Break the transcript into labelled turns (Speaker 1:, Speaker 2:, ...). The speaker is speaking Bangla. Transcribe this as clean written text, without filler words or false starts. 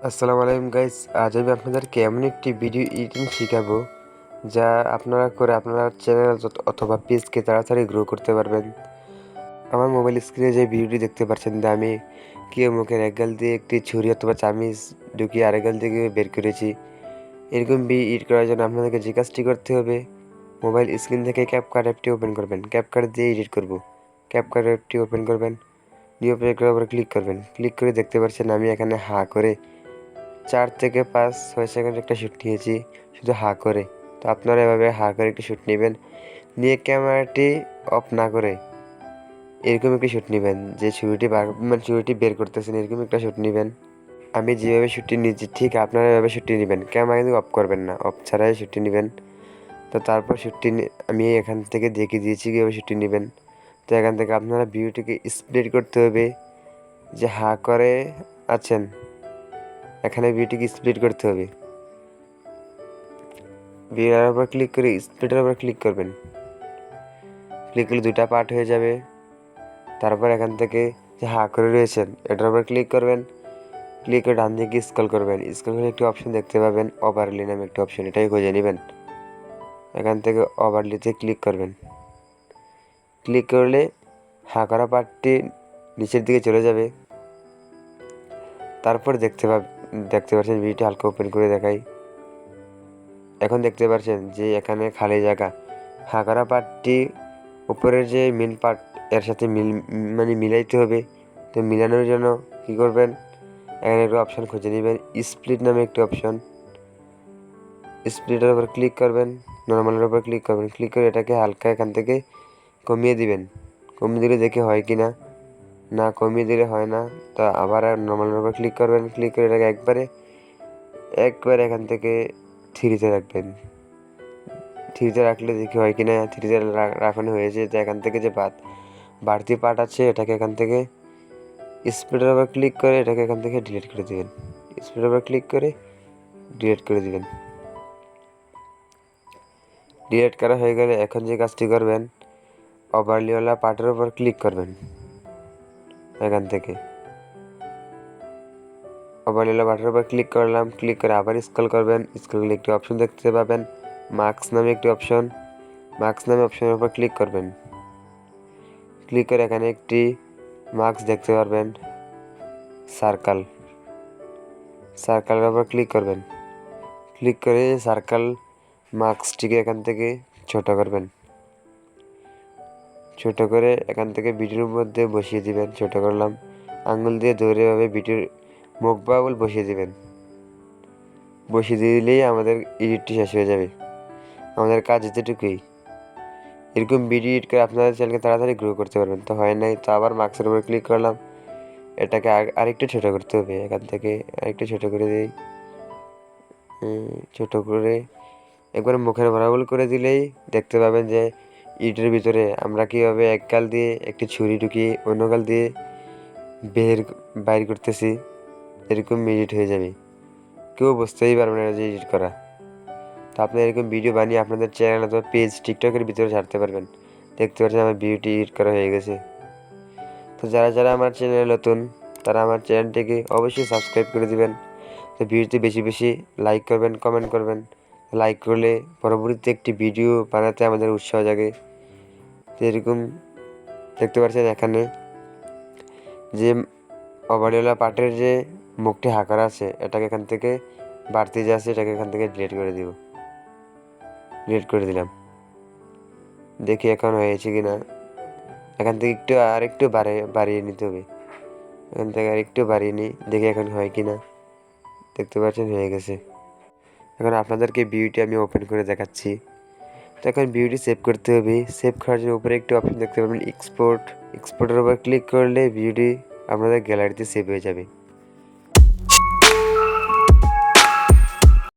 Speaker 1: আসসালামু আলাইকুম গাইস। আজ আমি আপনাদেরকে এমন একটি ভিডিও এডিটিং শেখাবো যা আপনারা করে আপনার চ্যানেল অথবা পেজকে তাড়াতাড়ি গ্রো করতে পারবেন। আমার মোবাইল স্ক্রিনে যে ভিডিওটি দেখতে পাচ্ছেন যে আমি কেউ মুখের এক গাল দিয়ে একটি ছুরি অথবা চামিচ ঢুকিয়ে আরেক গাল থেকে বের করেছি। এরকম ভিডিও এডিট করার জন্য আপনাদেরকে যে কাজটি করতে হবে, মোবাইল স্ক্রিন থেকে ক্যাপকাট অ্যাপটি ওপেন করবেন। ক্যাপকাট দিয়ে এডিট করব। ক্যাপকাট অ্যাপটি ওপেন করবেন, নিউ প্রজেক্টের উপর ক্লিক করবেন। ক্লিক করে দেখতে পাচ্ছেন আমি এখানে হা করে 4 থেকে 5-6 সেকেন্ড একটা শ্যুট নিয়েছি শুধু হা করে। তো আপনারা এভাবে হা করে একটি শ্যুট নেবেন, নিয়ে ক্যামেরাটি অফ না করে এরকম একটি শ্যুট নেবেন, যে ছুরিটি বের করতেছেন এরকম একটা শ্যুট নেবেন। আমি যেভাবে শ্যুটটি নিয়েছি ঠিক আপনারা এভাবে শ্যুটটি নেবেন, ক্যামেরা কিন্তু অফ করবেন না, অফ ছাড়াই শ্যুটটি নেবেন। তো তারপর শ্যুটটি আমি এখান থেকে দেখিয়ে দিয়েছি কীভাবে শ্যুটটি নেবেন। তো এখান থেকে আপনারা ভিডিওটিকে স্প্লিট করতে হবে, যে হা করে আছেন এখানে ভিডিওটিকে স্প্লিট করতে হবে। ভিডিওর উপর ক্লিক করে স্প্লিটের উপর ক্লিক করবেন। ক্লিক করলে দুটা পার্ট হয়ে যাবে। তারপর এখান থেকে যে হা করে রয়েছেন এটার উপর ক্লিক করবেন। ক্লিক করে ডান দিকে স্ক্রল করবেন। স্ক্রল করে একটি অপশন দেখতে পাবেন, ওভারলি নামে একটি অপশন, এটাই খুঁজে নেবেন। এখান থেকে ওভারলিতে ক্লিক করবেন। ক্লিক করলে হা করা পার্টটি নিচের দিকে চলে যাবে। তারপর দেখতে পাচ্ছেন ভিডিওটি হালকা ওপেন করে দেখাই। এখন দেখতে পাচ্ছেন যে এখানে খালি জায়গা, হা করা পার্টটি উপরের যে মেন পার্ট এর সাথে মিলাইতে হবে। তো মিলানোর জন্য কি করবেন, এখানে একটা অপশান খুঁজে নেবেন, স্প্লিট নামে একটি অপশন। স্প্লিটের উপর ক্লিক করবেন, নর্মালের উপর ক্লিক করবেন। ক্লিক করে এটাকে হালকা এখান থেকে কমিয়ে দিবেন। কমিয়ে দিলে দেখে হয় কি না কমিয়ে দিলে হয় না, তা আবার নর্মালের উপর ক্লিক করবেন। ক্লিক করে এটাকে একবার এখান থেকে থ্রিতে রাখবেন। থ্রিতে রাখলে দেখি হয় কি না, থ্রিতে রাখানো হয়েছে। তো এখান থেকে যে বাড়তি পার্ট আছে এটাকে এখান থেকে স্পিডের উপর ক্লিক করে এটাকে এখান থেকে ডিলিট করে দেবেন। স্পিডের উপর ক্লিক করে ডিলিট করে দিবেন। ডিলিট করা হয়ে গেলে এখন যে কাজটি করবেন, ওভারলিওয়ালা পার্টের উপর ক্লিক করবেন। এখান থেকে ওভারলিওয়ালা পার্টের উপর ক্লিক করলাম। ক্লিক করে আবার স্ক্রল করবেন। স্ক্রল করলে একটি অপশন দেখতে পাবেন, মার্কস নামে একটি অপশন। মার্কস নামে অপশনের উপর ক্লিক করবেন। ক্লিক করে এখানে একটি মার্কস দেখতে পারবেন, সার্কেলের উপর ক্লিক করবেন। ক্লিক করে সার্কেল মার্কসটিকে এখান থেকে ছোট করবেন। ছোট করে এখান থেকে ভিডিওর মধ্যে বসিয়ে দিবেন। ছোট করলাম, আঙুল দিয়ে ধরে এভাবে ভিডিওর মুখ বাবুল বসিয়ে দিবেন। বসিয়ে দিলেই আমাদের এডিটটি শেষ হয়ে যাবে। আমাদের কাজ এতটুকুই। এরকম ভিডিও এডিট করে আপনাদের চ্যানেলকে তাড়াতাড়ি গ্রো করতে পারবেন। তো হয় নাই, তো আবার মার্কসের উপর ক্লিক করলাম। এটাকে আরেকটু ছোট করতে হবে। এখান থেকে আরেকটু ছোট করে দিই। ছোট করে একবার মুখের বরাবর করে দিলেই দেখতে পাবেন যে ইটের ভিতরে আমরা কীভাবে এক গাল দিয়ে একটি ছুরি ঢুকিয়ে অন্য গাল দিয়ে বাইর করতেছি। এরকম এডিট হয়ে যাবে, কেউ বুঝতেই পারবে না যে এডিট করা। তো আপনি এরকম ভিডিও বানিয়ে আপনাদের চ্যানেল অথবা পেজ টিকটকের ভিতরে ছাড়তে পারবেন। দেখতে পাচ্ছেন আমার ভিডিওটি এডিট করা হয়ে গেছে। তো যারা আমার চ্যানেলে নতুন তারা আমার চ্যানেলটিকে অবশ্যই সাবস্ক্রাইব করে দিবেন। তো ভিডিওতে বেশি বেশি লাইক করবেন, কমেন্ট করবেন। লাইক করলে পরবর্তীতে একটি ভিডিও বানাতে আমাদের উৎসাহ জাগে। তো এরকম দেখতে পাচ্ছেন এখানে যে ওভারলিওয়ালা পার্টের যে মুখটি হাঁকার আছে এটাকে এখান থেকে বাড়তি যে আছে এটাকে এখান থেকে ডিলিট করে দিলাম। দেখি এখন হয়েছে কি না। এখান থেকে আরেকটু বাড়িয়ে নিতে হবে। এখান থেকে আরেকটু বাড়িয়ে নিই, দেখি এখন হয় কি না। দেখতে পাচ্ছেন হয়ে গেছে। এখন আপনাদেরকে ভিডিওটি আমি ওপেন করে দেখাচ্ছি। তো এখন ভিডিওটি সেভ করতে হবে। সেভ করার জন্য উপরে একটি অপশন দেখতে পাবেন, এক্সপোর্টের উপর ক্লিক করলে ভিডিওটি আপনাদের গ্যালারিতে সেভ হয়ে যাবে।